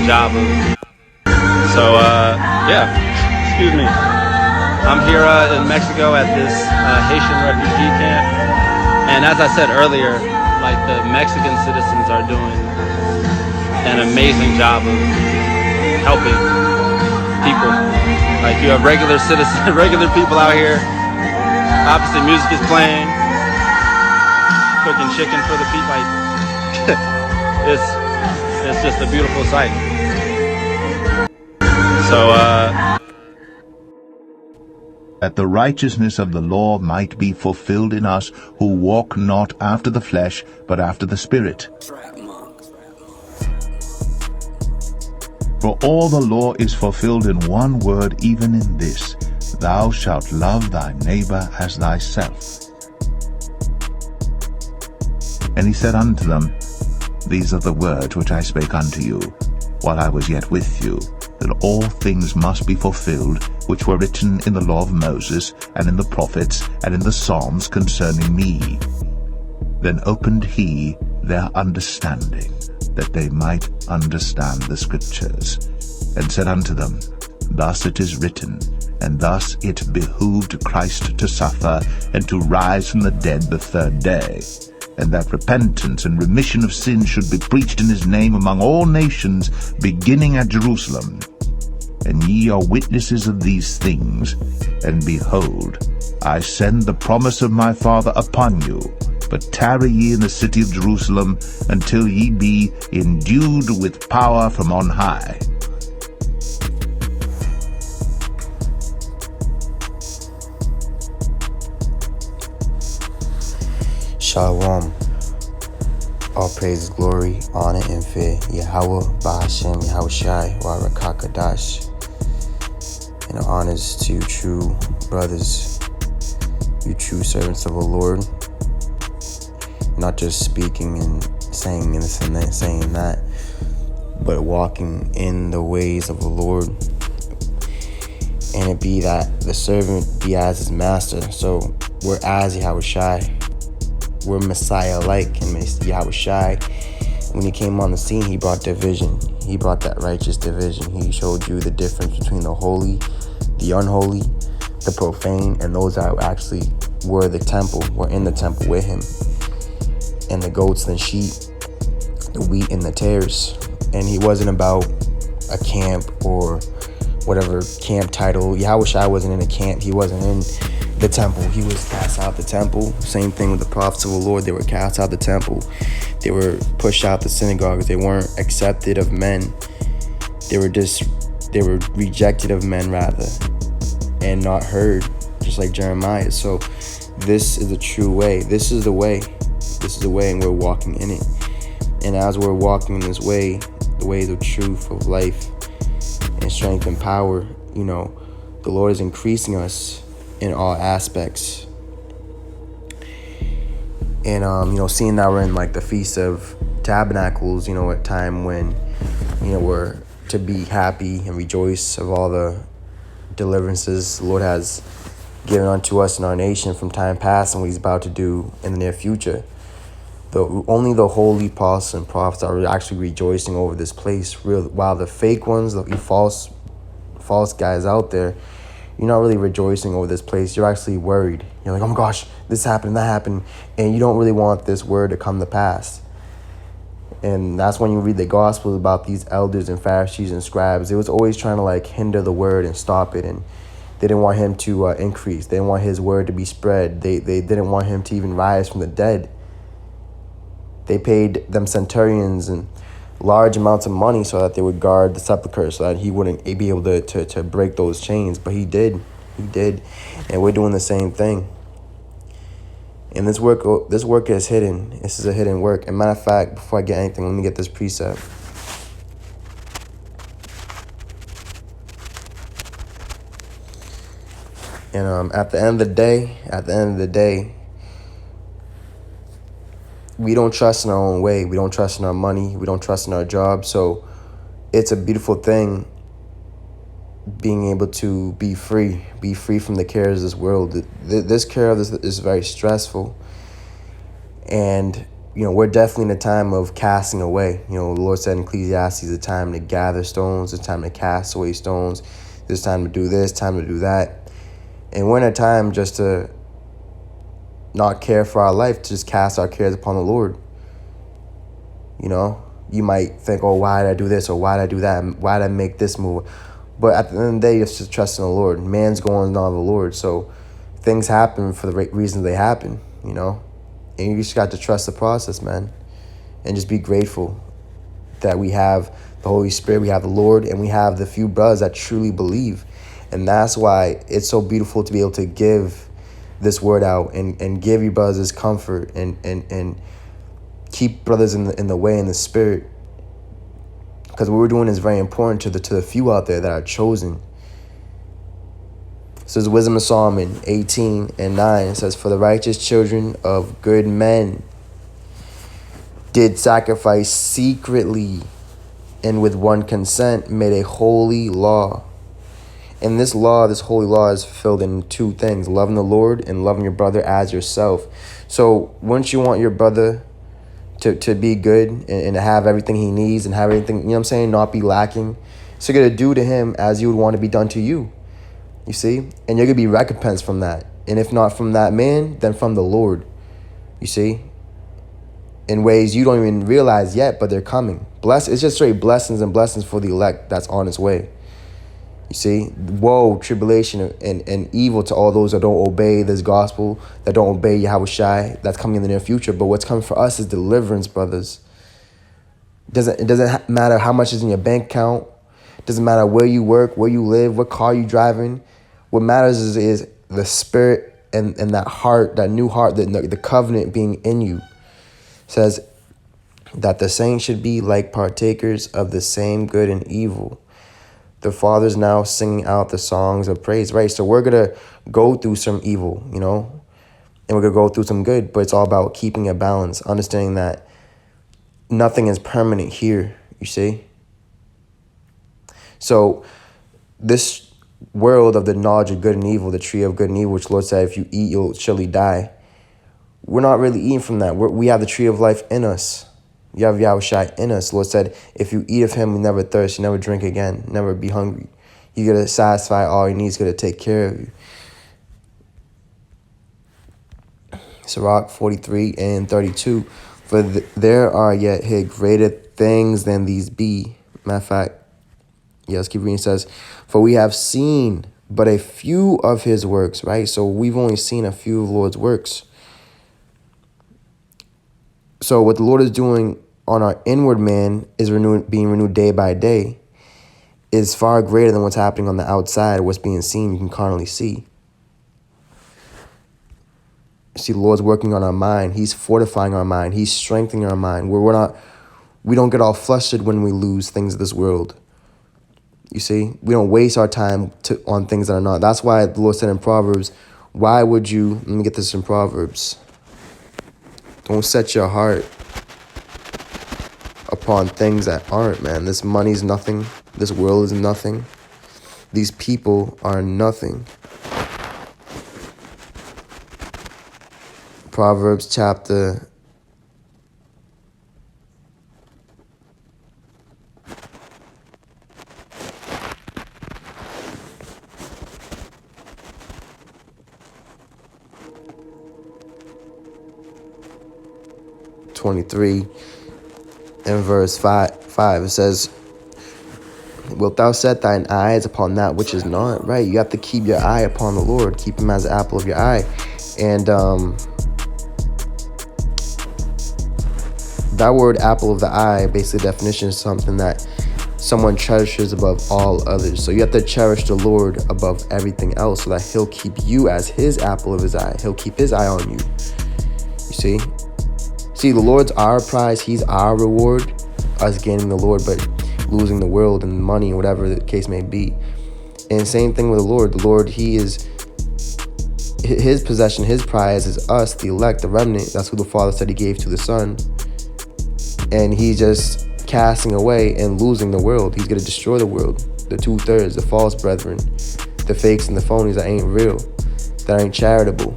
amazing job of. So yeah, excuse me. I'm here in Mexico at this Haitian refugee camp, and as I said earlier, like the Mexican citizens are doing an amazing job of helping people. Like you have regular citizens, regular people out here. Obviously, music is playing, cooking chicken for the people. Like it's just a beautiful sight. So that the righteousness of the law might be fulfilled in us who walk not after the flesh, but after the Spirit. For all the law is fulfilled in one word, even in this, thou shalt love thy neighbor as thyself. And he said unto them, These are the words which I spake unto you, while I was yet with you, that all things must be fulfilled, which were written in the law of Moses, and in the prophets, and in the Psalms concerning me. Then opened he their understanding, that they might understand the Scriptures, and said unto them, Thus it is written, and thus it behooved Christ to suffer, and to rise from the dead the third day, and that repentance and remission of sins should be preached in his name among all nations, beginning at Jerusalem. And ye are witnesses of these things. And behold, I send the promise of my Father upon you. But tarry ye in the city of Jerusalem, until ye be endued with power from on high. Shalom. All praise, glory, honor, and fear. Yahweh, Bahashem, Yahweh Shai, Warakakadash. And honors to you true brothers, you true servants of the Lord. Not just speaking and saying this and that, saying that, but walking in the ways of the Lord. And it be that the servant be as his master. So we're as Yahweh Shai. We're Messiah-like, and Yahweh Shai, when he came on the scene, he brought division. He brought that righteous division. He showed you the difference between the holy, the unholy, the profane, and those that actually were the temple, were in the temple with him. And the goats and the sheep, the wheat and the tares. And he wasn't about a camp or whatever camp title. Yahweh Shai wasn't in a camp. He wasn't in the temple. He was cast out the temple. Same thing with the prophets of the Lord. They were cast out the temple. They were pushed out the synagogues. They weren't accepted of men. They were rejected of men rather, and not heard, just like Jeremiah. So this is the true way. This is the way. This is the way, and we're walking in it. And as we're walking in this way, the ways of truth, of life, and strength and power, the Lord is increasing us in all aspects. And seeing that we're in like the Feast of Tabernacles, a time when we're to be happy and rejoice of all the deliverances the Lord has given unto us in our nation from time past, and what he's about to do in the near future. Only the holy apostles and prophets are actually rejoicing over this place, while the fake ones, the false guys out there, you're not really rejoicing over this place. You're actually worried. You're like, oh my gosh, this happened, that happened. And you don't really want this word to come to pass. And that's when you read the Gospels about these elders and Pharisees and scribes. It was always trying to hinder the word and stop it. And they didn't want him to increase. They didn't want his word to be spread. They didn't want him to even rise from the dead. They paid them centurions and large amounts of money so that they would guard the sepulchre, so that he wouldn't be able to break those chains. But he did. And we're doing the same thing. And this work is hidden. This is a hidden work. And matter of fact, before I get anything, let me get this precept. And at the end of the day, we don't trust in our own way. We don't trust in our money. We don't trust in our job. So it's a beautiful thing being able to be free from the cares of this world. This care of this is very stressful. And we're definitely in a time of casting away. The Lord said in Ecclesiastes, it's a time to gather stones, it's time to cast away stones, it's time to do this, time to do that. And we're in a time just to not care for our life, to just cast our cares upon the Lord. You might think, oh, why did I do this, or why did I do that, why did I make this move? But at the end of the day, you have to trust in the Lord. Man's going on the Lord, so things happen for the right reasons they happen, And you just got to trust the process, man, and just be grateful that we have the Holy Spirit, we have the Lord, and we have the few brothers that truly believe. And that's why it's so beautiful to be able to give this word out and give you brothers this comfort and keep brothers in the way, in the spirit. Because what we're doing is very important to the few out there that are chosen. So there's Wisdom of Solomon 18:9. It says, "For the righteous children of good men did sacrifice secretly, and with one consent made a holy law." And this holy law is fulfilled in two things: loving the Lord and loving your brother as yourself. So once you want your brother to be good and to have everything he needs and have everything, not be lacking, so you're going to do to him as you would want to be done to you. You see? And you're going to be recompensed from that. And if not from that man, then from the Lord. You see? In ways you don't even realize yet, but they're coming. It's just straight blessings and blessings for the elect that's on its way. You see? Woe, tribulation, and evil to all those that don't obey this gospel, that don't obey Yahushai. That's coming in the near future. But what's coming for us is deliverance, brothers. It doesn't matter how much is in your bank account. It doesn't matter where you work, where you live, what car you driving. What matters is the spirit and that heart, that new heart, the covenant being in you. It says that the saints should be like partakers of the same good and evil. The Father's now singing out the songs of praise, right? So we're going to go through some evil, and we're going to go through some good, but it's all about keeping a balance, understanding that nothing is permanent here, you see? So this world of the knowledge of good and evil, the tree of good and evil, which the Lord said, if you eat, you'll surely die. We're not really eating from that. We have the tree of life in us. You have Yahushua in us. The Lord said, if you eat of him, you never thirst, you never drink again, never be hungry. You're going to satisfy all your needs, going to take care of you. Sirach 43:32. For there are yet hid greater things than these be. Matter of fact, let's keep reading. It says, for we have seen but a few of his works, right? So we've only seen a few of the Lord's works. So what the Lord is doing on our inward man is being renewed day by day, is far greater than what's happening on the outside, what's being seen, you can carnally see. See, the Lord's working on our mind. He's fortifying our mind. He's strengthening our mind. We don't get all flustered when we lose things of this world. You see, we don't waste our time on things that are not. That's why the Lord said in Proverbs, let me get this in Proverbs. Don't set your heart upon things that aren't, man. This money's nothing. This world is nothing. These people are nothing. Proverbs chapter 23 and verse 5. It says, wilt thou set thine eyes upon that which is not? Right? You have to keep your eye upon the Lord. Keep him as the apple of your eye. And that word apple of the eye, basically definition is something that someone cherishes above all others. So you have to cherish the Lord above everything else so that he'll keep you as his apple of his eye. He'll keep his eye on you. You see? See, the Lord's our prize. He's our reward. Us gaining the Lord, but losing the world and money, whatever the case may be. And same thing with the Lord. The Lord, he is his possession, his prize is us, the elect, the remnant. That's who the Father said he gave to the Son. And he's just casting away and losing the world. He's going to destroy the world. The 2/3, the false brethren, the fakes and the phonies that ain't real, that ain't charitable.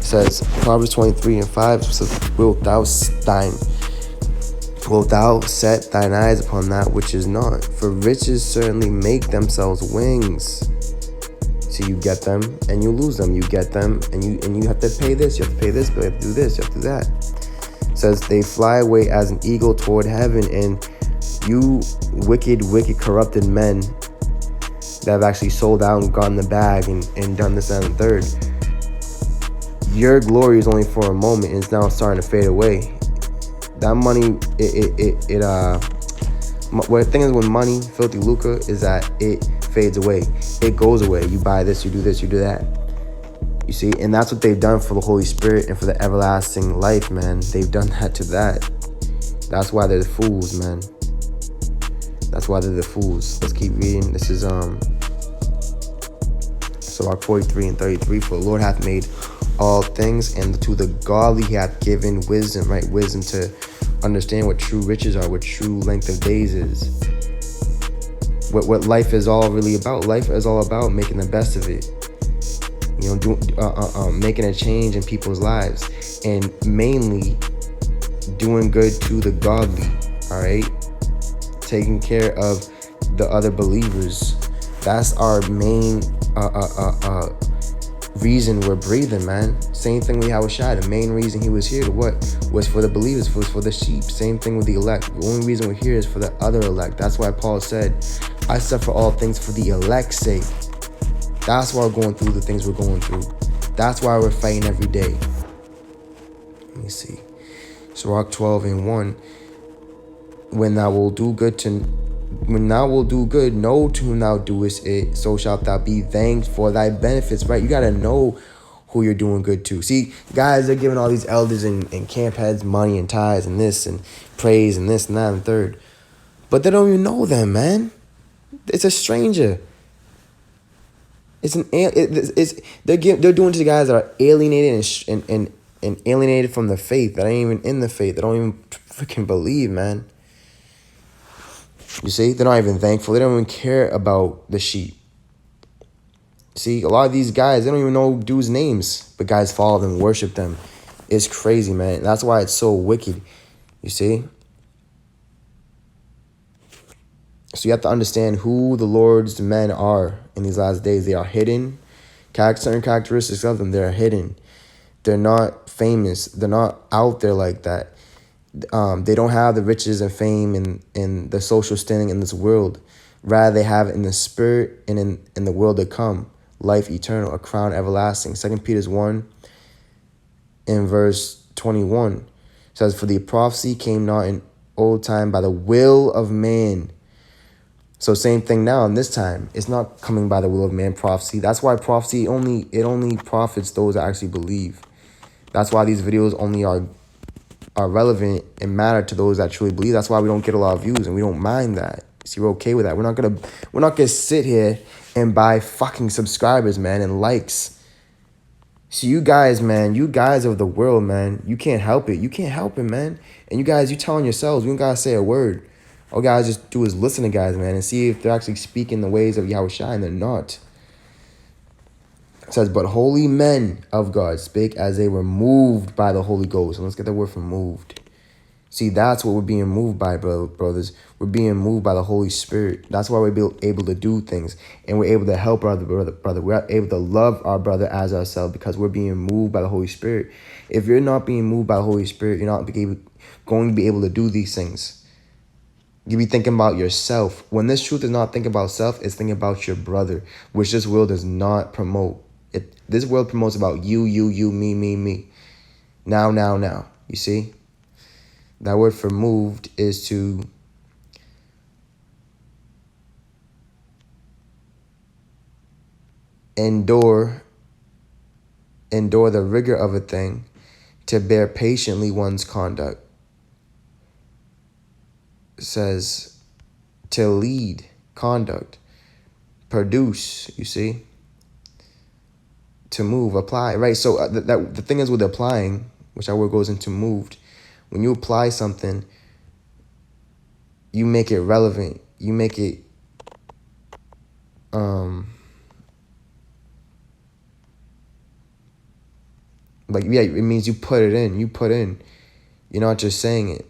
says Proverbs 23:5 says, Wilt thou set thine eyes upon that which is not? For riches certainly make themselves wings. So you get them and you lose them. You get them and you have to pay this. You have to pay this. But you have to do this. You have to do that. It says they fly away as an eagle toward heaven. And you wicked, corrupted men that have actually sold out and gotten the bag and done this and the third. Your glory is only for a moment and it's now starting to fade away. That money, what the thing is with money, filthy lucre, is that it fades away. It goes away. You buy this, you do this, you do that. You see, and that's what they've done for the Holy Spirit and for the everlasting life, man. They've done that to that. That's why they're the fools, man. That's why they're the fools. Let's keep reading. This is Sirach 43:33. For the Lord hath made all things, and to the godly he hath given wisdom, right? Wisdom to understand what true riches are, what true length of days is. What life is all really about. Life is all about making the best of it. You know, making a change in people's lives, and mainly doing good to the godly. All right, taking care of the other believers. That's our main reason we're breathing, man. Same thing with Yahushua. The main reason he was here to what? Was for the believers, was for the sheep. Same thing with the elect. The only reason we're here is for the other elect. That's why Paul said, I suffer all things for the elect's sake. That's why we're going through the things we're going through. That's why we're fighting every day. Let me see. Sirach 12:1. When thou wilt do good, know to whom thou doest it, so shalt thou be thanked for thy benefits, right? You got to know who you're doing good to. See, guys, they're giving all these elders and camp heads money and tithes and this and praise and this and that and third. But they don't even know them, man. It's a stranger. They're doing to the guys that are alienated and alienated from the faith, that ain't even in the faith, that don't even freaking believe, man. You see, they're not even thankful. They don't even care about the sheep. See, a lot of these guys, they don't even know dudes' names, but guys follow them, worship them. It's crazy, man. That's why it's so wicked. You see? So you have to understand who the Lord's men are in these last days. They are hidden. Certain characteristics of them, they're hidden. They're not famous. They're not out there like that. They don't have the riches and fame and the social standing in this world. Rather, they have it in the spirit and in the world to come. Life eternal, a crown everlasting. 2 Peter 1 in verse 21 says, for the prophecy came not in old time by the will of man. So same thing now in this time. It's not coming by the will of man, prophecy. That's why prophecy only profits those that actually believe. That's why these videos only are relevant and matter to those that truly believe. That's why we don't get a lot of views, and we don't mind that. See, we're okay with that. We're not gonna sit here and buy fucking subscribers, man, and likes. See, you guys, man, you guys of the world, man, you can't help it. You can't help it, man. And you guys, you telling yourselves, we don't gotta say a word. All guys just do is listen to guys, man, and see if they're actually speaking the ways of Yahushua, and they're not. It says, but holy men of God spake as they were moved by the Holy Ghost. And let's get that word from moved. See, that's what we're being moved by, brothers. We're being moved by the Holy Spirit. That's why we're able to do things. And we're able to help our brother. We're able to love our brother as ourselves because we're being moved by the Holy Spirit. If you're not being moved by the Holy Spirit, you're not going to be able to do these things. You be thinking about yourself. When this truth is not thinking about self, it's thinking about your brother, which this world does not promote. This world promotes about you, me. Now. You see? That word for moved is to endure the rigor of a thing, to bear patiently one's conduct. It says to lead, conduct, produce, you see? To move, apply, right? So the thing is with applying, which our word goes into moved, when you apply something, you make it relevant. You make it Like, yeah, it means you put it in. You put in. You're not just saying it.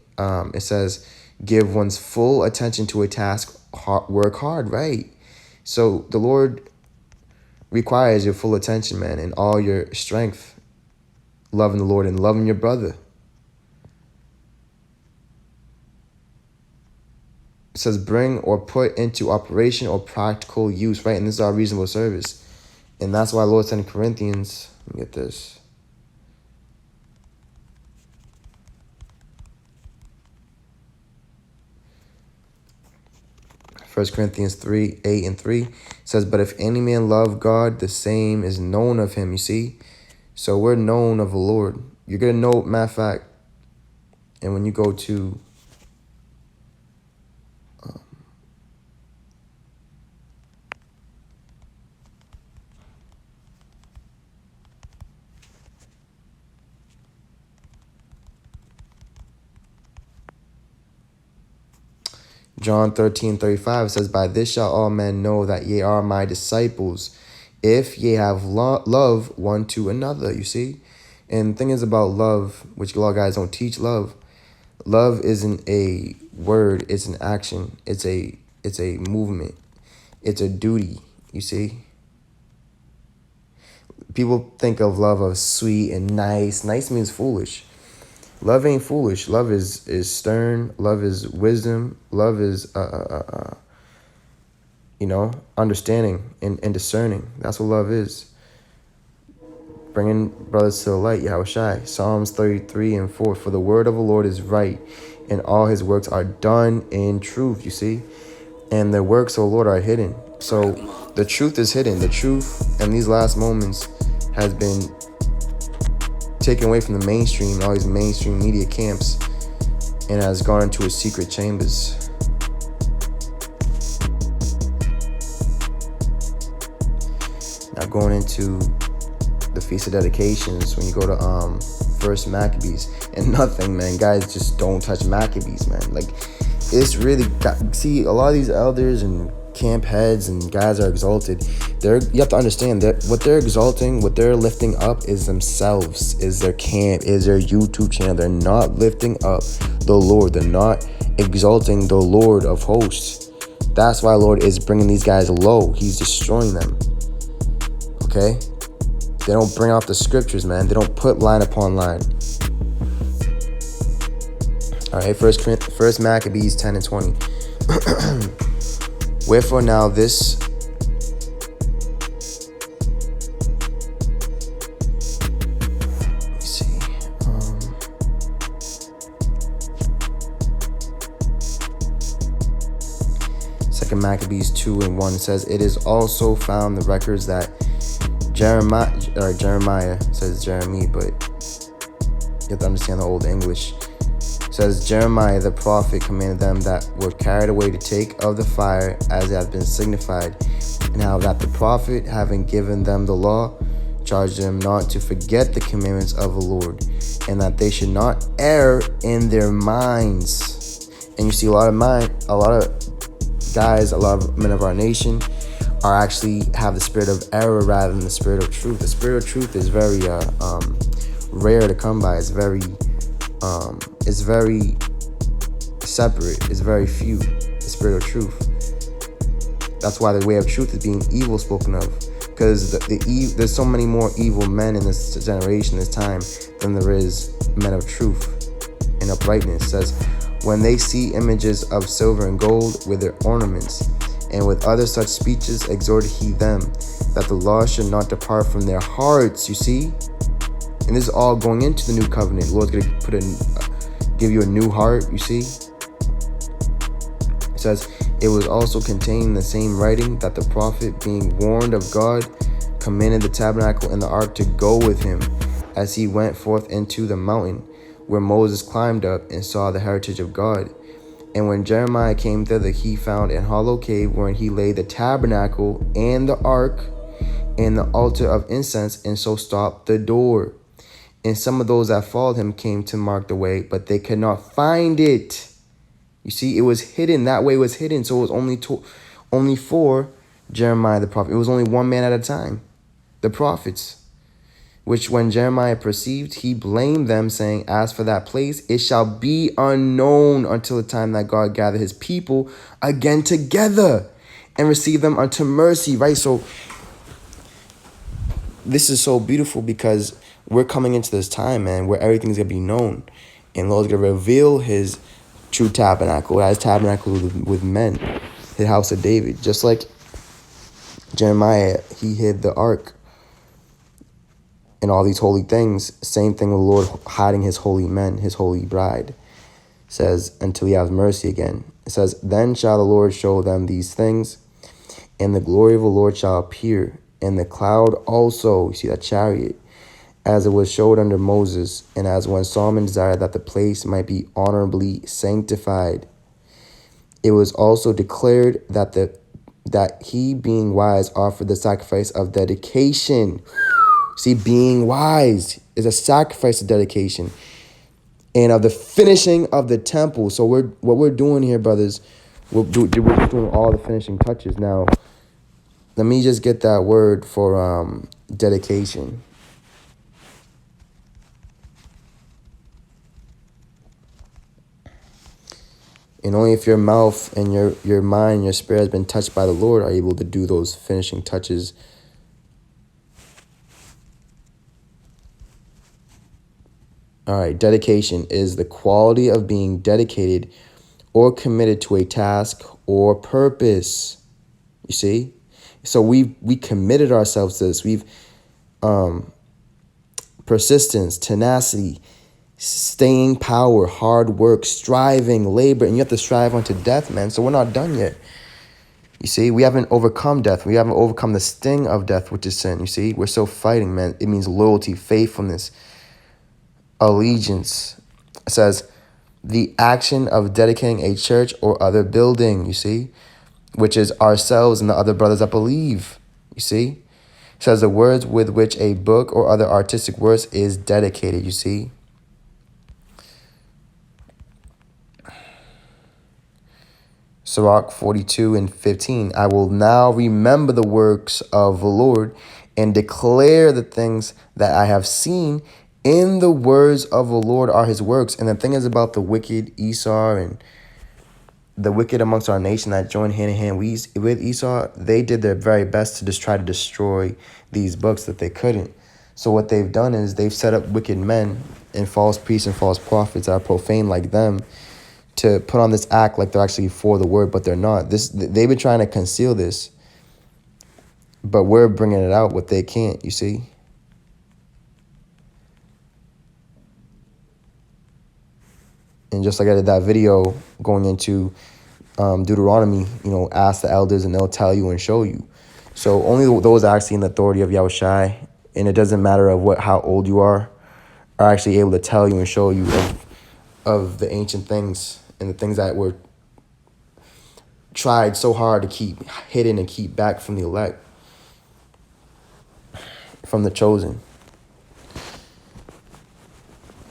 It says, give one's full attention to a task, work hard, right? So the Lord requires your full attention, man, and all your strength, loving the Lord and loving your brother. It says bring or put into operation or practical use, right? And this is our reasonable service. And that's why Lord said in Corinthians, let me get this. First Corinthians 3:8-3 says, but if any man love God, the same is known of him. You see? So we're known of the Lord. You're going to know, matter of fact, and when you go to John 13:35 says, by this shall all men know that ye are my disciples, if ye have love one to another. You see? And the thing is about love, which a lot of guys don't teach love. Love isn't a word, it's an action. It's a movement. It's a duty, you see? People think of love as sweet and nice. Nice means foolish. Love ain't foolish. Love is stern. Love is wisdom. Love is understanding and discerning. That's what love is. Bringing brothers to the light, Yahushai. Psalms 33:4. For the word of the Lord is right, and all his works are done in truth, you see? And the works of the Lord are hidden. So the truth is hidden. The truth in these last moments has been taken away from the mainstream, all these mainstream media camps, and has gone into its secret chambers. Now going into the Feast of Dedications, when you go to First Maccabees, and nothing, man, guys, just don't touch Maccabees, man. Like, it's really see, a lot of these elders and camp heads and guys are exalted. You have to understand that what they're exalting, what they're lifting up is themselves, is their camp, is their YouTube channel. They're not lifting up the Lord. They're not exalting the Lord of hosts. That's why Lord is bringing these guys low. He's destroying them. Okay? They don't bring out the scriptures, man. They don't put line upon line. All right, First Maccabees 10:20. Wherefore now this Second Maccabees 2:1 says, it is also found the records that Jeremiah says Jeremy, but you have to understand the old English. It says Jeremiah the prophet commanded them that were carried away to take of the fire as it had been signified, and how that the prophet, having given them the law, charged them not to forget the commandments of the Lord, and that they should not err in their minds. And you see a lot of guys, a lot of men of our nation are actually have the spirit of error rather than the spirit of truth. The spirit of truth is very rare to come by. It's very separate. It's very few. The spirit of truth. That's why the way of truth is being evil spoken of, because there's so many more evil men in this generation, this time, than there is men of truth and uprightness. It says, when they see images of silver and gold with their ornaments, and with other such speeches exhorted he them, that the law should not depart from their hearts. You see? And this is all going into the new covenant. The Lord's going to give you a new heart, you see? It says, it was also contained in the same writing that the prophet, being warned of God, commanded the tabernacle and the ark to go with him, as he went forth into the mountain, where Moses climbed up and saw the heritage of God. And when Jeremiah came thither, he found an hollow cave wherein he laid the tabernacle and the ark and the altar of incense, and so stopped the door. And some of those that followed him came to mark the way, but they could not find it. You see, it was hidden. That way was hidden. So it was only for Jeremiah the prophet. It was only one man at a time. The prophets. which when Jeremiah perceived, he blamed them, saying, as for that place, it shall be unknown until the time that God gather his people again together and receive them unto mercy, right? So this is so beautiful because we're coming into this time, man, where everything's going to be known. And Lord's going to reveal his true tabernacle, his tabernacle with men, his house of David. Just like Jeremiah, he hid the ark and all these holy things. Same thing with the Lord hiding his holy men, his holy bride. It says, until he has mercy again. It says, then shall the Lord show them these things, and the glory of the Lord shall appear, and the cloud also, you see that chariot, as it was showed under Moses, and as when Solomon desired that the place might be honorably sanctified. It was also declared that he, being wise, offered the sacrifice of dedication. See, being wise is a sacrifice of dedication and of the finishing of the temple. So what we're doing here, brothers, we're doing all the finishing touches. Now, let me just get that word for dedication. And only if your mouth and your mind, your spirit has been touched by the Lord are you able to do those finishing touches. All right, dedication is the quality of being dedicated or committed to a task or purpose. You see? So we committed ourselves to this. We've persistence, tenacity, staying power, hard work, striving, labor, and you have to strive unto death, man. So we're not done yet. You see, we haven't overcome death. We haven't overcome the sting of death, which is sin. You see, we're still fighting, man. It means loyalty, faithfulness, allegiance. It says the action of dedicating a church or other building, you see, which is ourselves and the other brothers that believe, you see. It says the words with which a book or other artistic works is dedicated, you see. Sirach 42:15, I will now remember the works of the Lord and declare the things that I have seen. In the words of the Lord are his works. And the thing is about the wicked Esau and the wicked amongst our nation that joined hand in hand with Esau, they did their very best to just try to destroy these books that they couldn't. So what they've done is they've set up wicked men and false priests and false prophets that are profane like them to put on this act like they're actually for the word, but they're not. They've been trying to conceal this, but we're bringing it out what they can't, you see. And just like I did that video going into Deuteronomy, ask the elders and they'll tell you and show you. So only those actually in the authority of Yahushai, and it doesn't matter of how old you are actually able to tell you and show you of the ancient things and the things that were tried so hard to keep hidden and keep back from the elect, from the chosen.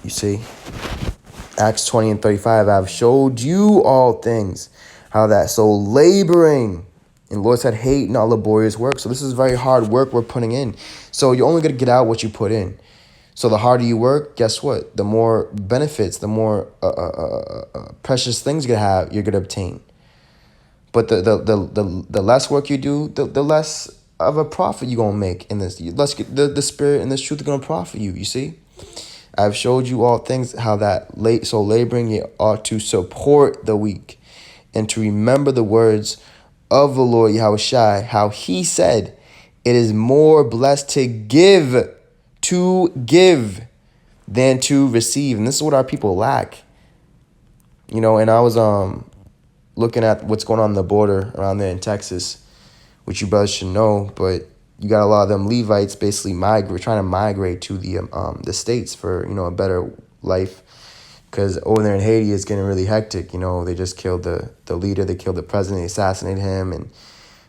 You see? Acts 20:35, I've showed you all things, how that so laboring, and the Lord said, hate not laborious work. So this is very hard work we're putting in. So you're only going to get out what you put in. So the harder you work, guess what? The more benefits, the more precious things you're going to obtain. But the less work you do, the less of a profit you're going to make in this. The spirit and this truth are going to profit you, you see? I've showed you all things, how that so laboring ye ought to support the weak, and to remember the words of the Lord Yahushai, how he said, it is more blessed to give than to receive. And this is what our people lack. And I was looking at what's going on the border around there in Texas, which you brothers should know, but you got a lot of them Levites basically trying to migrate to the States for, a better life. Because over there in Haiti, it's getting really hectic. They just killed the leader. They killed the president. They assassinated him. And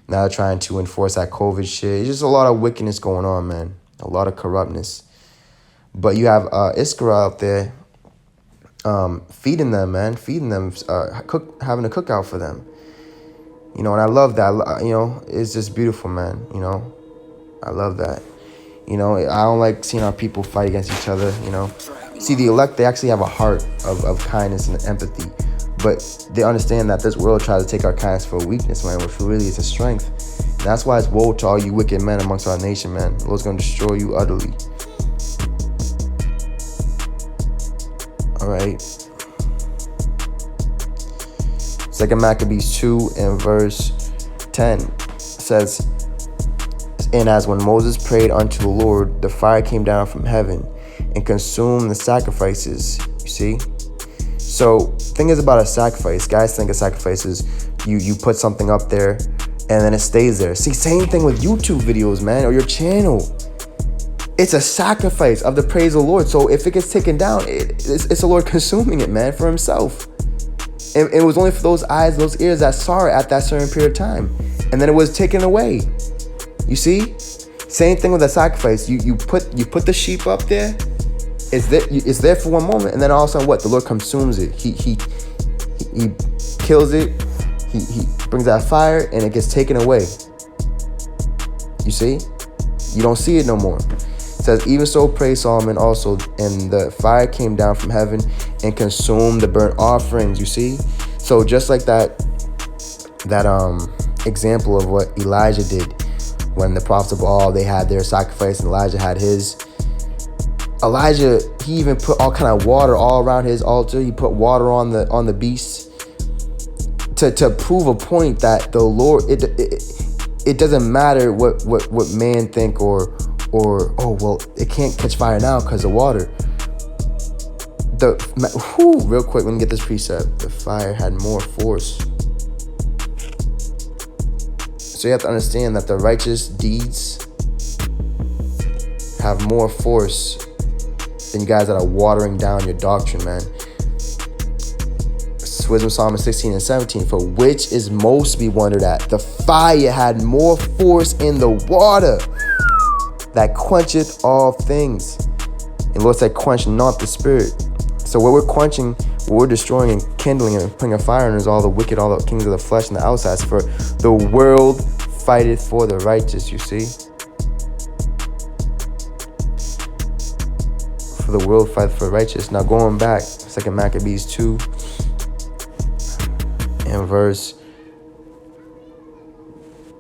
now they're trying to enforce that COVID shit. It's just a lot of wickedness going on, man. A lot of corruptness. But you have Iskra out there feeding them, man. Feeding them, having a cookout for them. And I love that. It's just beautiful, man. I love that. You know, I don't like seeing our people fight against each other, you know. See, the elect, they actually have a heart of kindness and empathy. But they understand that this world tries to take our kindness for a weakness, man, which really is a strength. And that's why it's woe to all you wicked men amongst our nation, man. The Lord's going to destroy you utterly. All right. 2 Maccabees 2 and verse 10 says, and as when Moses prayed unto the Lord, the fire came down from heaven and consumed the sacrifices. You see? So, thing is about a sacrifice. Guys think a sacrifice is you put something up there and then it stays there. See, same thing with YouTube videos, man, or your channel. It's a sacrifice of the praise of the Lord. So if it gets taken down, it's the Lord consuming it, man, for himself. And it was only for those eyes, those ears that saw it at that certain period of time. And then it was taken away. You see? Same thing with a sacrifice. You put the sheep up there. It's there for one moment, and then all of a sudden, what? The Lord consumes it. He kills it. He brings that fire, and it gets taken away. You see? You don't see it no more. It says, even so praised Solomon also, and the fire came down from heaven and consumed the burnt offerings. You see? So just like that example of what Elijah did when the prophets of Baal, they had their sacrifice and Elijah had his. Elijah, he even put all kind of water all around his altar. He put water on the beasts to prove a point that the Lord, it doesn't matter what man think or oh well, it can't catch fire now because of water. Real quick, let me get this precept. The fire had more force. So you have to understand that the righteous deeds have more force than you guys that are watering down your doctrine, man. Wisdom Psalm 16 and 17, for which is most to be wondered at. The fire had more force in the water that quencheth all things. And Lord said, quench not the spirit. So what we're quenching, what we're destroying and kindling and putting a fire in is all the wicked, all the kings of the flesh and the outsides. For the world fighteth for the righteous, you see. For the world fighteth for the righteous. Now going back, 2 Maccabees 2 and verse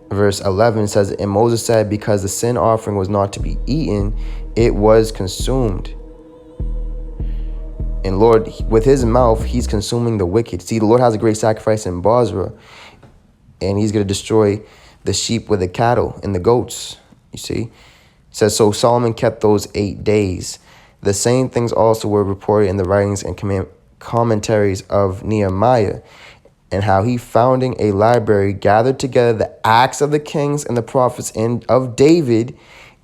11 says, and Moses said, because the sin offering was not to be eaten, it was consumed. And Lord, with his mouth, he's consuming the wicked. See, the Lord has a great sacrifice in Bozrah, and he's going to destroy the sheep with the cattle and the goats. You see? It says, so Solomon kept those 8 days. The same things also were reported in the writings and commentaries of Nehemiah, and how he, founding a library, gathered together the acts of the kings and the prophets and of David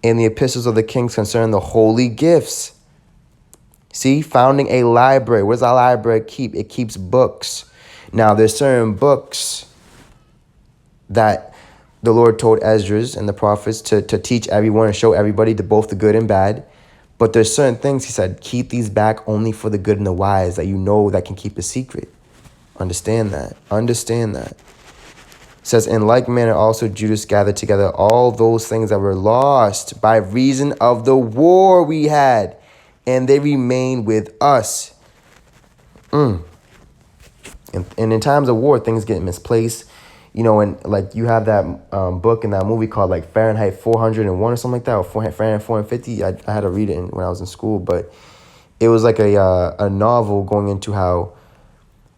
and the epistles of the kings concerning the holy gifts. See, founding a library. What does our library keep? It keeps books. Now, there's certain books that the Lord told Esdras and the prophets to teach everyone and show everybody both the good and bad. But there's certain things, he said, keep these back only for the good and the wise that you know that can keep a secret. Understand that. Understand that. It says, in like manner also Judas gathered together all those things that were lost by reason of the war we had, and they remain with us. And in times of war, things get misplaced. You know, and like you have that book and that movie called like Fahrenheit 401 or something like that, or Fahrenheit 450. I had to read it when I was in school, but it was like a novel going into how,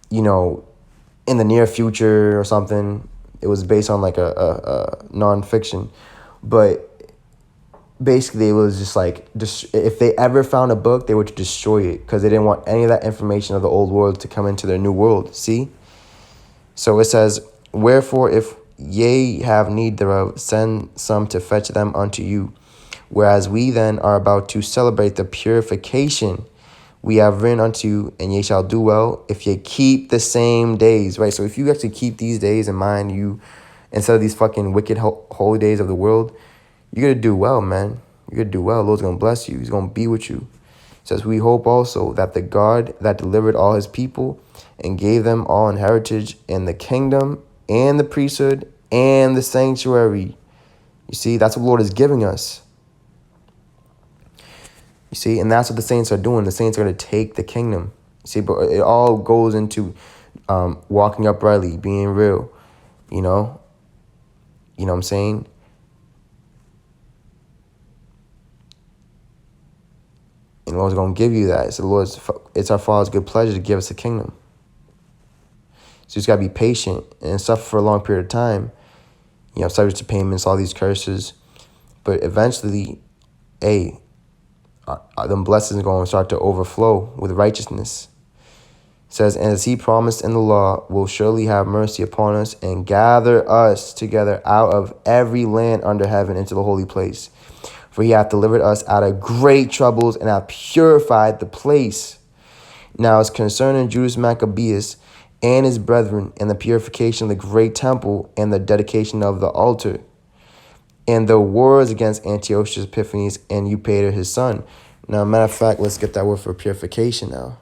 you know, in the near future or something. It was based on like a nonfiction, but basically it was just like, if they ever found a book, they would destroy it because they didn't want any of that information of the old world to come into their new world. See? So it says, wherefore, if ye have need thereof, send some to fetch them unto you. Whereas we then are about to celebrate the purification we have written unto you, and ye shall do well if ye keep the same days. Right? So if you actually keep these days in mind, you, instead of these fucking wicked holy days of the world, you're going to do well, man. You're going to do well. The Lord's going to bless you. He's going to be with you. It says, we hope also that the God that delivered all his people and gave them all in heritage in the kingdom and the priesthood and the sanctuary. You see, that's what the Lord is giving us. You see, and that's what the saints are doing. The saints are going to take the kingdom. You see, but it all goes into walking uprightly, being real, you know? You know what I'm saying? And the Lord's going to give you that. It's our Father's good pleasure to give us the kingdom. So you just got to be patient and suffer for a long period of time. You know, subject to payments, all these curses. But eventually, them blessings are going to start to overflow with righteousness. It says, and as he promised in the law, will surely have mercy upon us and gather us together out of every land under heaven into the holy place. For he hath delivered us out of great troubles and hath purified the place. Now as concerning Judas Maccabeus and his brethren, and the purification of the great temple, and the dedication of the altar, and the wars against Antiochus Epiphanes and Eupator his son. Now, matter of fact, let's get that word for purification now.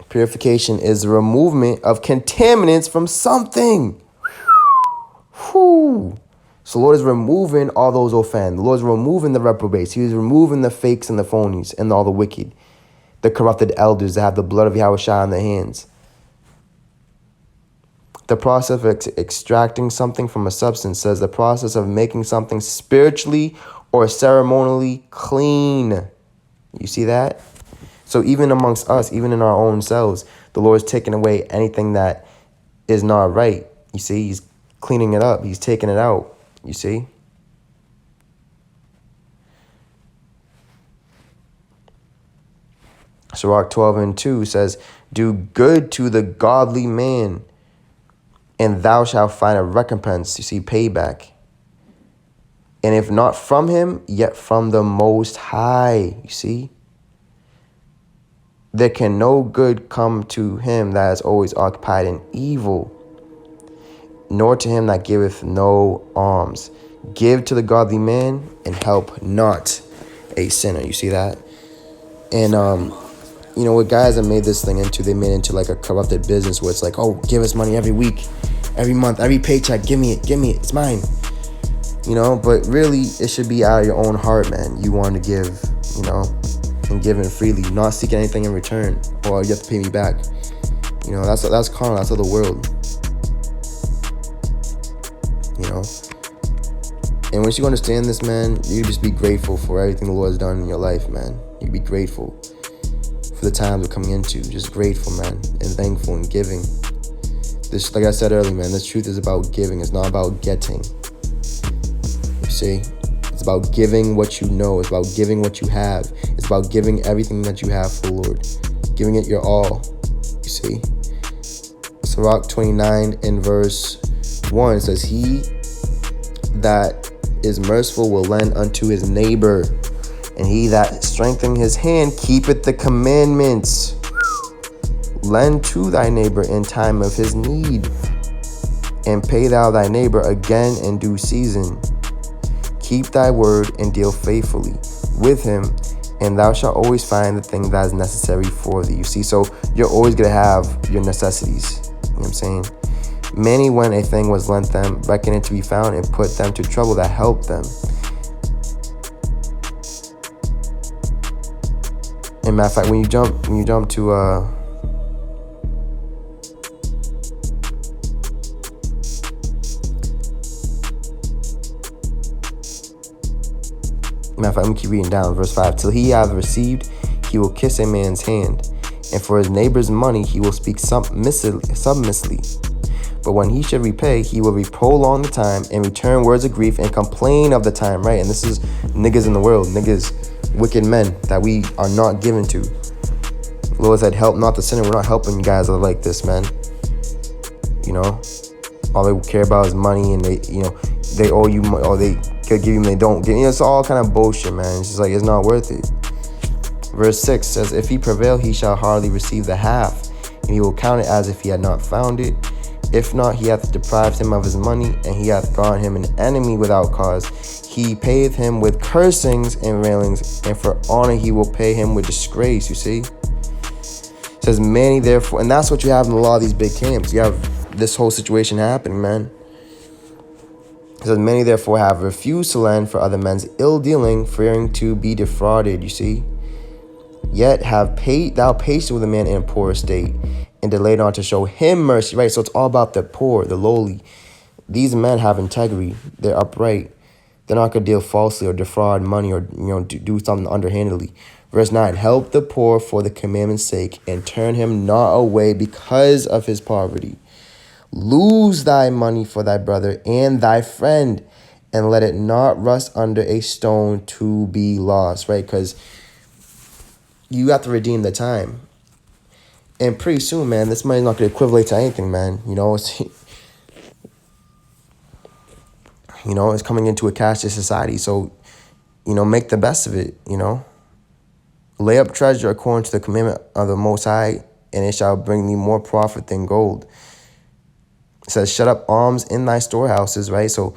Purification is the removement of contaminants from something. Whew. So the Lord is removing all those who offend. The Lord is removing the reprobates. He is removing the fakes and the phonies and all the wicked, the corrupted elders that have the blood of Yahushua on their hands. The process of extracting something from a substance says the process of making something spiritually or ceremonially clean. You see that? So even amongst us, even in our own selves, the Lord is taking away anything that is not right. You see, he's cleaning it up. He's taking it out. You see? Sirach 12:2 says, do good to the godly man, and thou shalt find a recompense. You see, payback. And if not from him, yet from the Most High. You see? There can no good come to him that is always occupied in evil, nor to him that giveth no alms. Give to the godly man, and help not a sinner. You see that? And, you know, what guys have made this thing into, they made it into like a corrupted business where it's like, oh, give us money every week, every month, every paycheck, give me it, it's mine. You know, but really, it should be out of your own heart, man. You want to give, you know, and giving freely, not seeking anything in return, or you have to pay me back. You know, that's carnal, that's of the world. You know, and once you understand this, man, you just be grateful for everything the Lord has done in your life, man. You be grateful for the times we're coming into, just grateful, man, and thankful and giving. This, like I said earlier, man, this truth is about giving. It's not about getting. You see? It's about giving what you know. It's about giving what you have. It's about giving everything that you have for the Lord. Giving it your all. You see? Sirach 29 in verse 1 says, he that is merciful will lend unto his neighbor, and he that strengtheneth his hand keepeth the commandments. Lend to thy neighbor in time of his need, and pay thou thy neighbor again in due season. Keep thy word and deal faithfully with him, and thou shalt always find the thing that is necessary for thee. You see, so you're always going to have your necessities. You know what I'm saying? Many, when a thing was lent them, reckon it to be found, and put them to trouble that helped them. And matter of fact, when you jump to matter of fact, let me keep reading down, verse 5. Till he have received, he will kiss a man's hand, and for his neighbor's money he will speak submissively. But when he should repay, he will prolong the time, and return words of grief, and complain of the time, right? And this is niggas in the world, niggas, wicked men that we are not given to. The Lord said, help not the sinner. We're not helping you guys that are like this, man. You know, all they care about is money, and they, you know, they owe you money, or they could give you, and they don't give you. It's all kind of bullshit, man. It's just like, it's not worth it. Verse 6 says, if he prevail, he shall hardly receive the half, and he will count it as if he had not found it. If not, he hath deprived him of his money, and he hath gone him an enemy without cause. He paid him with cursings and railings, and for honor he will pay him with disgrace. You see? It says, many therefore, and that's what you have in a lot of these big camps. You have this whole situation happening, man. It says, many therefore have refused to lend for other men's ill dealing, fearing to be defrauded. You see, yet have paid thou patience with a man in a poor estate, and delayed on to show him mercy. Right. So it's all about the poor, the lowly. These men have integrity. They're upright. They're not gonna deal falsely or defraud money or do something underhandedly. Verse 9, help the poor for the commandment's sake, and turn him not away because of his poverty. Lose thy money for thy brother and thy friend, and let it not rust under a stone to be lost, right? Because you have to redeem the time. And pretty soon, man, this money's not going to equivalent to anything, man. It's coming into a cashless society. So, make the best of it, Lay up treasure according to the commandment of the Most High, and it shall bring thee more profit than gold. It says, shut up alms in thy storehouses, right? So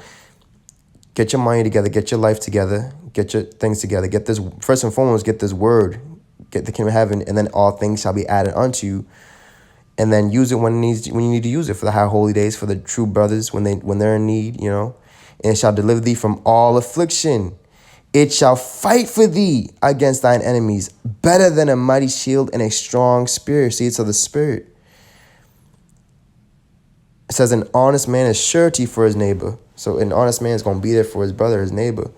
get your money together, get your life together, get your things together. Get this, first and foremost, get this word, get the kingdom of heaven, and then all things shall be added unto you. And then use it when you need to use it, for the high holy days, for the true brothers when they're in need, And it shall deliver thee from all affliction. It shall fight for thee against thine enemies, better than a mighty shield and a strong spear. See, it's of the spirit. It says an honest man is surety for his neighbor. So an honest man is going to be there for his brother, his neighbor.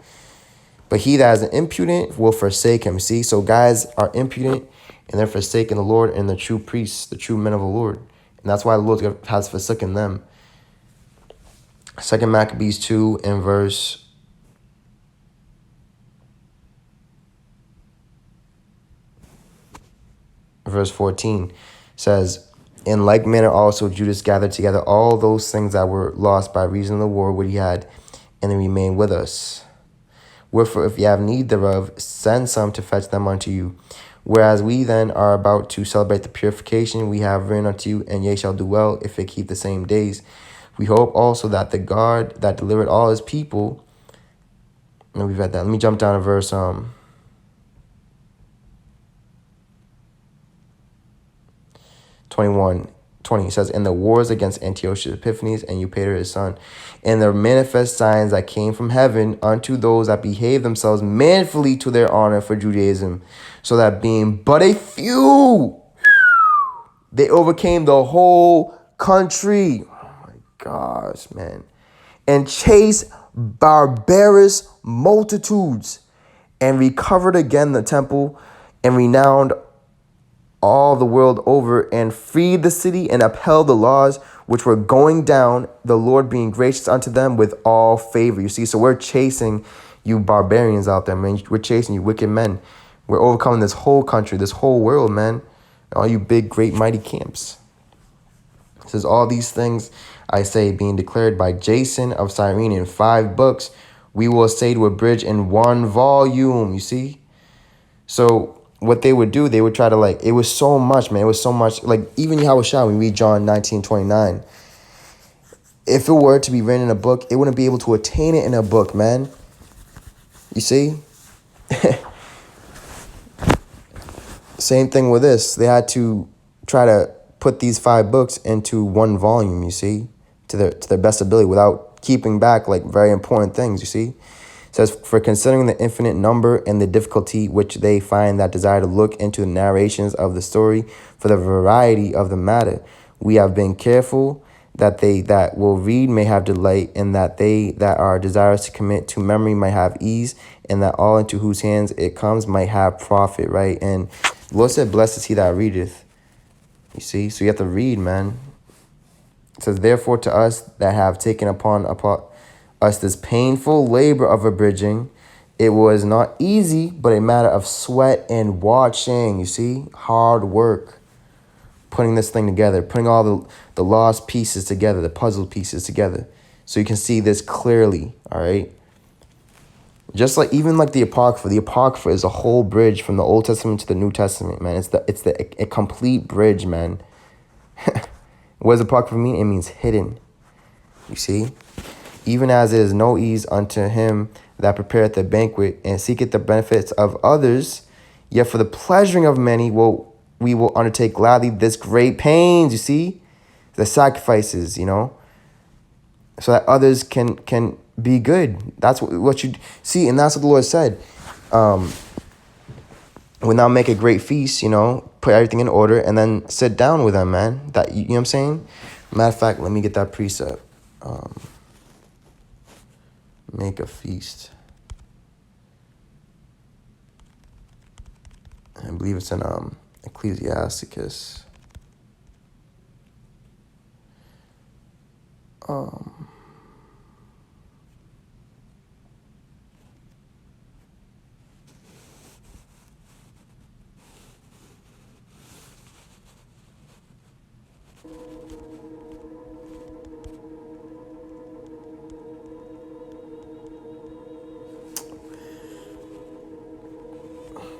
But he that is an impudent will forsake him. See, so guys are impudent and they're forsaking the Lord and the true priests, the true men of the Lord. And that's why the Lord has forsaken them. 2 Maccabees 2 and verse 14 says, in like manner also Judas gathered together all those things that were lost by reason of the war which he had, and they remain with us. Wherefore, if ye have need thereof, send some to fetch them unto you. Whereas we then are about to celebrate the purification we have written unto you, and ye shall do well if ye keep the same days. We hope also that the God that delivered all his people, and we've had that. Let me jump down to verse 20 says, in the wars against Antiochus Epiphanes and Eupator his son, and the manifest signs that came from heaven unto those that behave themselves manfully to their honor for Judaism, so that being but a few, they overcame the whole country. Oh my gosh, man. And chased barbarous multitudes, and recovered again the temple, and renowned all the world over, and freed the city, and upheld the laws which were going down, the Lord being gracious unto them with all favor. You see, so we're chasing you barbarians out there, man. We're chasing you wicked men. We're overcoming this whole country, this whole world, man. All you big, great, mighty camps. It says, all these things, I say, being declared by Jason of Cyrene in 5 books, we will say to abridge in 1 volume, you see? So what they would do, they would try to it was so much, man. It was so much. Even Yahushua, when we read John 19:29, if it were to be written in a book, it wouldn't be able to attain it in a book, man. You see? Same thing with this. They had to try to put these 5 books into 1 volume, you see, to their best ability without keeping back very important things, you see? It says, for considering the infinite number and the difficulty which they find that desire to look into the narrations of the story for the variety of the matter, we have been careful that they that will read may have delight, and that they that are desirous to commit to memory might have ease, and that all into whose hands it comes might have profit, right? And the Lord said, blessed is he that readeth. You see? So you have to read, man. It says, therefore to us that have taken upon us this painful labor of abridging, it was not easy, but a matter of sweat and watching. You see, hard work, putting this thing together, putting all the lost pieces together, the puzzle pieces together, so you can see this clearly. All right. Just even the Apocrypha. The Apocrypha is a whole bridge from the Old Testament to the New Testament, man. It's a complete bridge, man. What does Apocrypha mean? It means hidden. You see? Even as it is no ease unto him that prepareth the banquet and seeketh the benefits of others, yet for the pleasuring of many we will undertake gladly this great pains, you see? The sacrifices, so that others can be good. That's what you see, and that's what the Lord said. Will now make a great feast, put everything in order, and then sit down with them, man. That you know what I'm saying? Matter of fact, let me get that precept. Make a feast. I believe it's in Ecclesiasticus.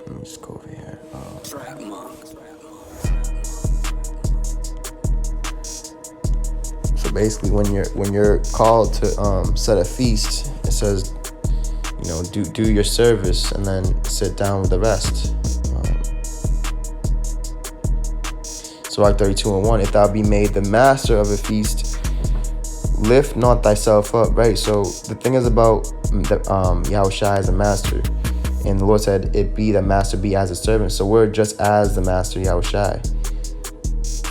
Let me just go over here. So basically, when you're called to set a feast, it says, do your service and then sit down with the rest. So Act 32:1, if thou be made the master of a feast, lift not thyself up, right? So the thing is about Yahushua as a master. And the Lord said, it be the master be as a servant. So we're just as the master, Yahushua.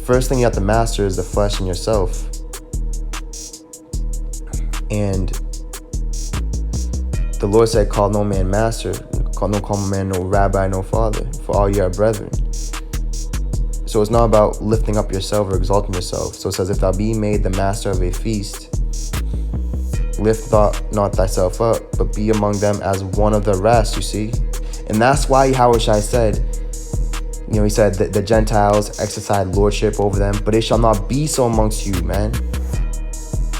First thing you have to master is the flesh in yourself. And the Lord said, call no man master, call man no rabbi, no father, for all ye are brethren. So it's not about lifting up yourself or exalting yourself. So it says, if thou be made the master of a feast, lift not thyself up, but be among them as one of the rest, you see? And that's why Yahushua said, he said that the Gentiles exercise lordship over them, but it shall not be so amongst you, man.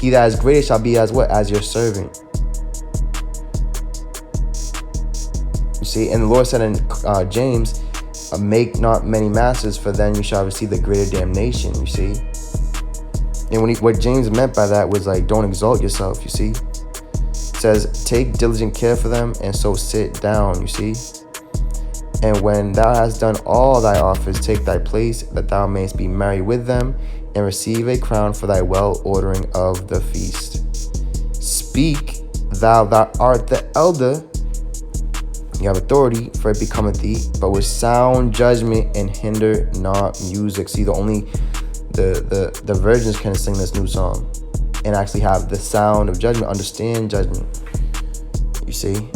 He that is greater shall be as what? As your servant. You see? And the Lord said in James, make not many masters, for then you shall receive the greater damnation, you see? And what James meant by that was like, don't exalt yourself, you see? It says, take diligent care for them, and so sit down, you see? And when thou hast done all thy office, take thy place, that thou mayest be merry with them, and receive a crown for thy well ordering of the feast. Speak, thou that art the elder, you have authority, for it becometh thee, but with sound judgment, and hinder not music. See, the virgins can sing this new song and actually have the sound of judgment, understand judgment. You see?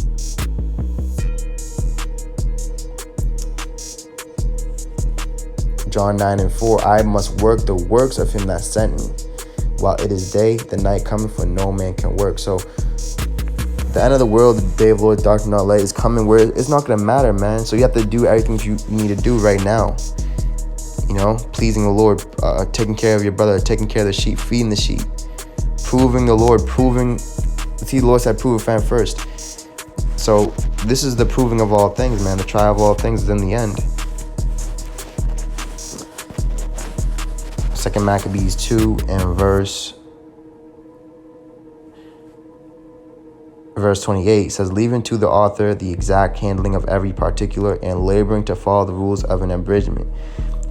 John 9:4, I must work the works of him that sent me. While it is day, the night cometh when no man can work. So the end of the world, the day of the Lord, dark and not light, is coming where it's not going to matter, man. So you have to do everything you need to do right now. Pleasing the Lord, taking care of your brother, taking care of the sheep, feeding the sheep, proving the Lord, see, the Lord said prove a fan first. So this is the proving of all things, man. The trial of all things is in the end. 2 Maccabees 2 and verse 28 says, leaving to the author the exact handling of every particular, and laboring to follow the rules of an abridgment.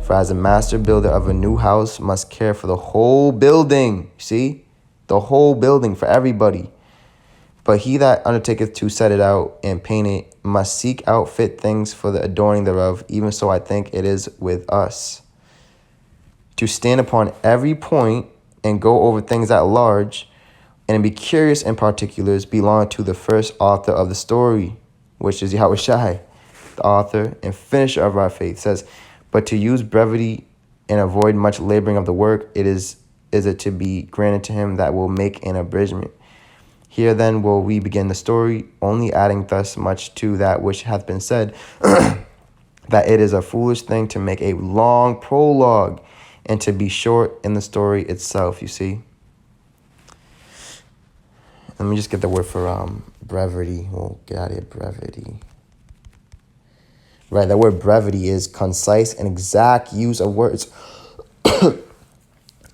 For as a master builder of a new house must care for the whole building, see? The whole building for everybody. But he that undertaketh to set it out and paint it must seek out fit things for the adorning thereof. Even so I think it is with us. To stand upon every point and go over things at large, and be curious in particulars, belong to the first author of the story, which is Yahushua, the author and finisher of our faith. It says, but to use brevity and avoid much laboring of the work, is it to be granted to him that will make an abridgment. Here then will we begin the story, only adding thus much to that which hath been said, that it is a foolish thing to make a long prologue, and to be short in the story itself, you see. Let me just get the word for brevity. We'll get out of here, brevity. Right, that word brevity is concise and exact use of words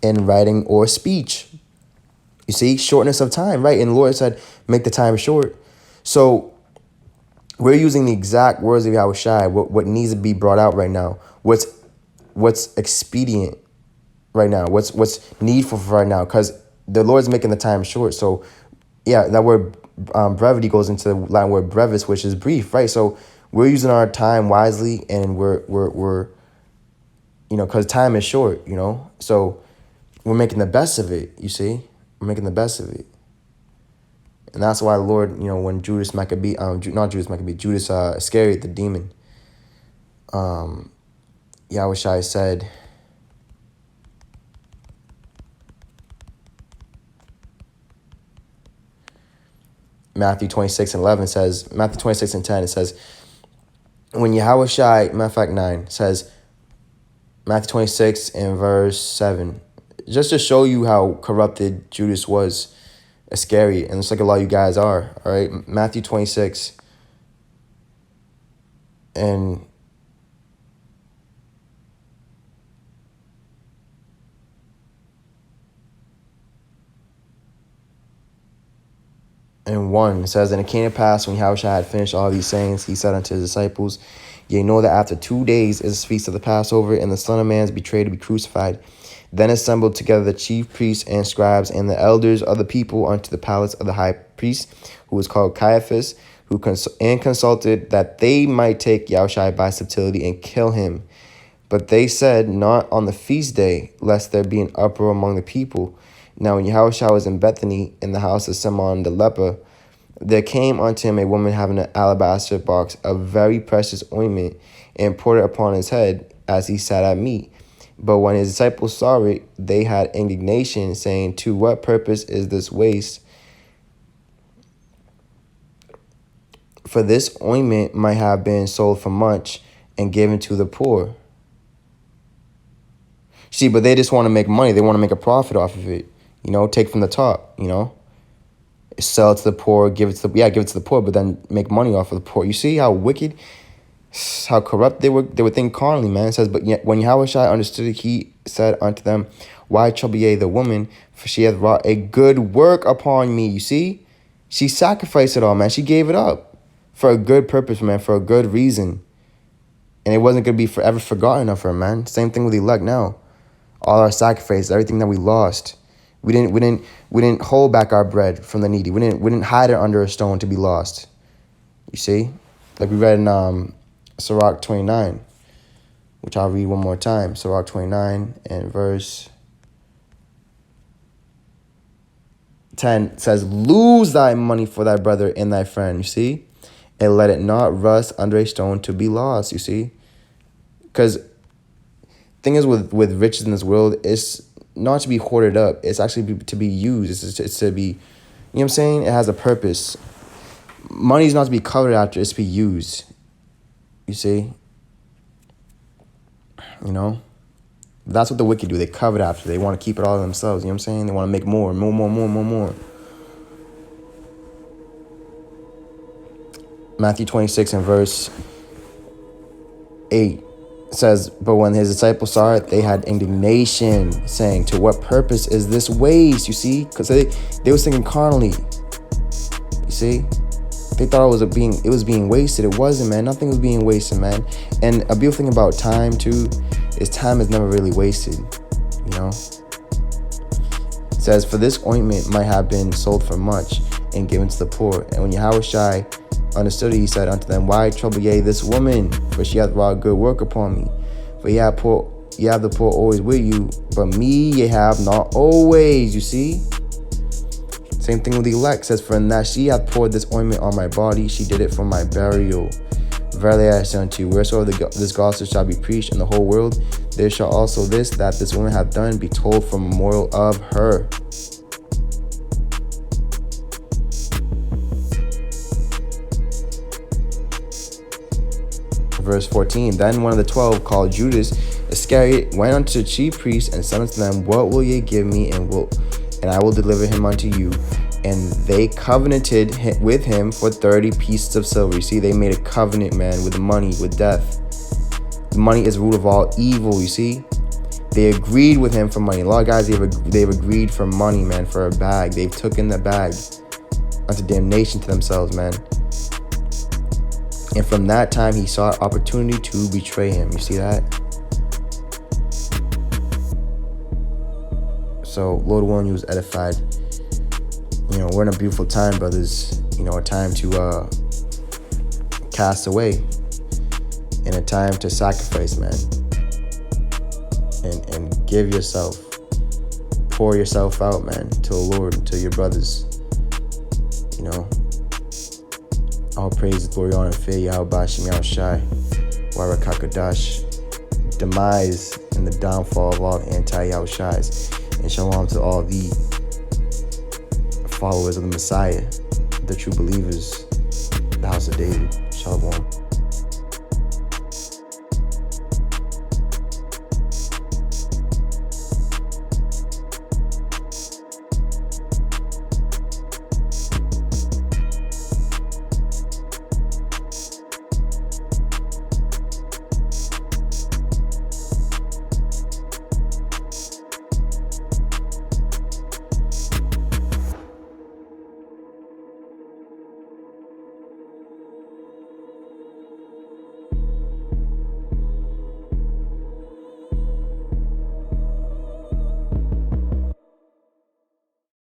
in writing or speech. You see, shortness of time, right? And the Lord said, make the time short. So we're using the exact words of Yahushua, what needs to be brought out right now, what's expedient right now, what's needful for right now, because the Lord's making the time short. So that word brevity goes into the Latin word brevis, which is brief, right? So we're using our time wisely, and we're because time is short, so we're making the best of it. You see, we're making the best of it, and that's why the Lord, when Judas Iscariot, the demon, Yahushua said, Matthew 26:11 says, Matthew 26:10, it says, when Yahushua, matter of fact 9, says, Matthew 26 and verse 7, just to show you how corrupted Judas was Iscariot, and it's like a lot of you guys are, all right? Matthew 26 and and 1, it says, and it came to pass when Yahushua had finished all these sayings, he said unto his disciples, ye know that after 2 days is the feast of the Passover, and the Son of Man is betrayed to be crucified. Then assembled together the chief priests and scribes and the elders of the people unto the palace of the high priest, who was called Caiaphas, who consulted that they might take Yahushua by subtlety and kill him. But they said, not on the feast day, lest there be an uproar among the people. Now when Yahushua was in Bethany, in the house of Simon the leper, there came unto him a woman having an alabaster box of very precious ointment, and poured it upon his head as he sat at meat. But when his disciples saw it, they had indignation, saying, to what purpose is this waste? For this ointment might have been sold for much and given to the poor. See, but they just want to make money. They want to make a profit off of it. Take from the top, Sell it to the poor, give it to the poor, but then make money off of the poor. You see how wicked, how corrupt they were thinking carnally, man. It says, but yet when Yahushua understood it, he said unto them, why trouble ye the woman? For she hath wrought a good work upon me. You see? She sacrificed it all, man. She gave it up for a good purpose, man, for a good reason. And it wasn't going to be forever forgotten of her, man. Same thing with the elect now. All our sacrifice, everything that we lost. We didn't hold back our bread from the needy. We didn't hide it under a stone to be lost. You see? Like we read in Sirach 29, which I'll read one more time. Sirach 29 and verse 10 says, lose thy money for thy brother and thy friend, you see? And let it not rust under a stone to be lost, you see? Because thing is with riches in this world, it's not to be hoarded up. It's actually to be used. It's to be, you know what I'm saying? It has a purpose. Money is not to be covered after. It's to be used. You see? That's what the wicked do. They covet after. They want to keep it all themselves. You know what I'm saying? They want to make more. Matthew 26 and verse 8 says, but when his disciples saw it, they had indignation, saying, to what purpose is this waste? You see? Because they was thinking carnally. You see? They thought it was being wasted. It wasn't, man. Nothing was being wasted, man. And a beautiful thing about time, too, is time is never really wasted. It says, for this ointment might have been sold for much and given to the poor. And when Yahushua understood it, he said unto them, why trouble ye this woman? For she hath wrought good work upon me. For ye have the poor always with you, but me ye have not always. You see? Same thing with the elect. It says, for in that she hath poured this ointment on my body, she did it for my burial. Verily I say unto you, wheresoever this gospel shall be preached in the whole world, there shall also that this woman hath done be told for memorial of her. Verse 14, then one of the 12, called Judas Iscariot, went unto the chief priests and said unto them, what will ye give me, and I will deliver him unto you? And they covenanted with him for 30 pieces of silver. You see, they made a covenant, man, with money, with death. Money is the root of all evil, you see. They agreed with him for money. A lot of guys, they've agreed for money, man, for a bag. They've taken the bag unto damnation to themselves, man. And from that time, he sought opportunity to betray him. You see that? So, Lord willing, he was edified. You know what we're in a beautiful time, brothers. A time to cast away, and a time to sacrifice, man. And give yourself, pour yourself out, man, to the Lord, to your brothers. All praise, glory, honor, and fear, Yahweh Bashim Yahushai, Warakakadash, demise and the downfall of all anti-Yahushais, and shalom to all the followers of the Messiah, the true believers, the house of David. Shalom.